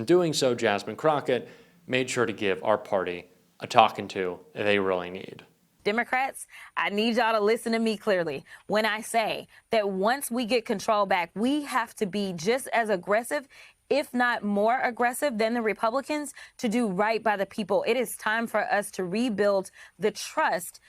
In doing so, Jasmine Crockett made sure to give our party a talking to they really need. Democrats, I need y'all to listen to me clearly when I say that once we get control back, we have to be just as aggressive, if not more aggressive than the Republicans, to do right by the people. It is time for us to rebuild the trust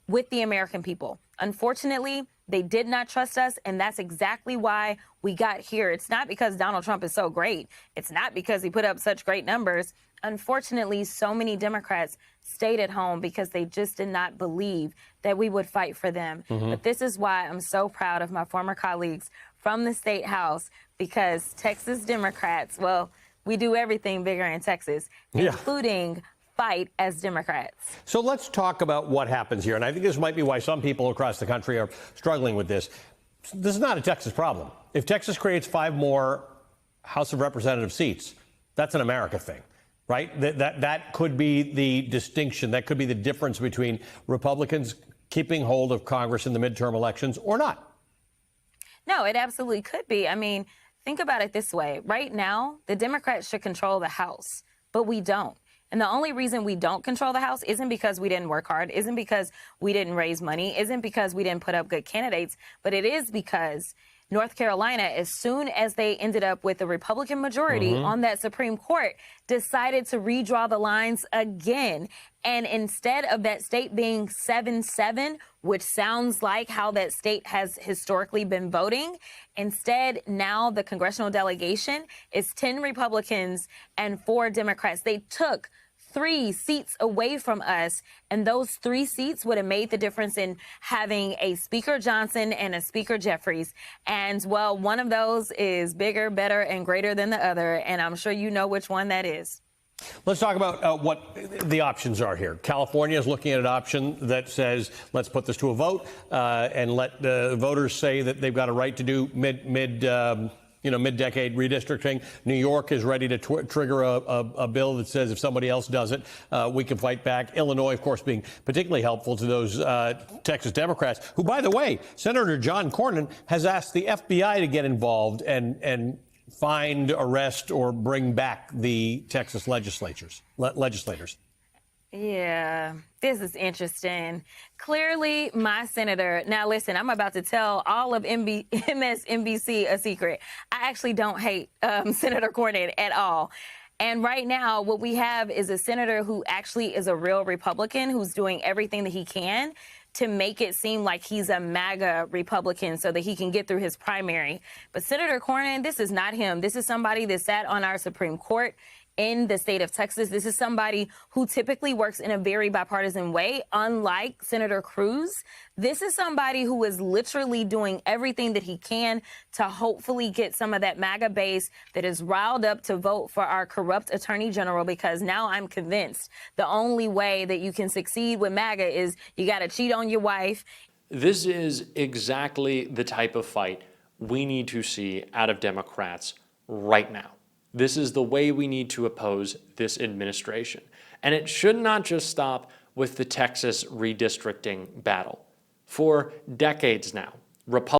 with the American people. Unfortunately, they did not trust us, and that's exactly why we got here. It's not because Donald Trump is so great. It's not because he put up such great numbers. Unfortunately, so many Democrats stayed at home because they just did not believe that we would fight for them. But this is why I'm so proud of my former colleagues from the state house, because Texas Democrats, well, we do everything bigger in Texas, including fight as Democrats. So let's talk about what happens here. And I think this might be why some people across the country are struggling with this. This is not a Texas problem. If Texas creates 5 more House of Representative seats, that's an America thing, right? That could be the distinction. That could be the difference between Republicans keeping hold of Congress in the midterm elections or not. No, it absolutely could be. I mean, think about it this way. Right now, the Democrats should control the House, but we don't. And the only reason we don't control the House isn't because we didn't work hard, isn't because we didn't raise money, isn't because we didn't put up good candidates, but it is because North Carolina, as soon as they ended up with a Republican majority on that Supreme Court, decided to redraw the lines again. And instead of that state being 7-7, which sounds like how that state has historically been voting, instead now the congressional delegation is 10 Republicans and 4 Democrats. They took 3 seats away from us, and those 3 seats would have made the difference in having a Speaker Johnson and a Speaker Jeffries. And, well, one of those is bigger, better, and greater than the other, and I'm sure you know which one that is. Let's talk about what the options are here. California is looking at an option that says, let's put this to a vote and let the voters say that they've got a right to do mid-decade redistricting. New York is ready to trigger a bill that says if somebody else does it, we can fight back. Illinois, of course, being particularly helpful to those Texas Democrats, who, by the way, Senator John Cornyn has asked the FBI to get involved and find, arrest, or bring back the Texas legislators. Yeah, this is interesting. Clearly, my senator. Now, listen, I'm about to tell all of MSNBC a secret. I actually don't hate Senator Cornyn at all. And right now, what we have is a senator who actually is a real Republican who's doing everything that he can to make it seem like he's a MAGA Republican so that he can get through his primary. But Senator Cornyn, this is not him. This is somebody that sat on our Supreme Court in the state of Texas. This is somebody who typically works in a very bipartisan way, unlike Senator Cruz. This is somebody who is literally doing everything that he can to hopefully get some of that MAGA base that is riled up to vote for our corrupt attorney general, because now I'm convinced the only way that you can succeed with MAGA is you got to cheat on your wife. This is exactly the type of fight we need to see out of Democrats right now. This is the way we need to oppose this administration. And it should not just stop with the Texas redistricting battle. For decades now, Republicans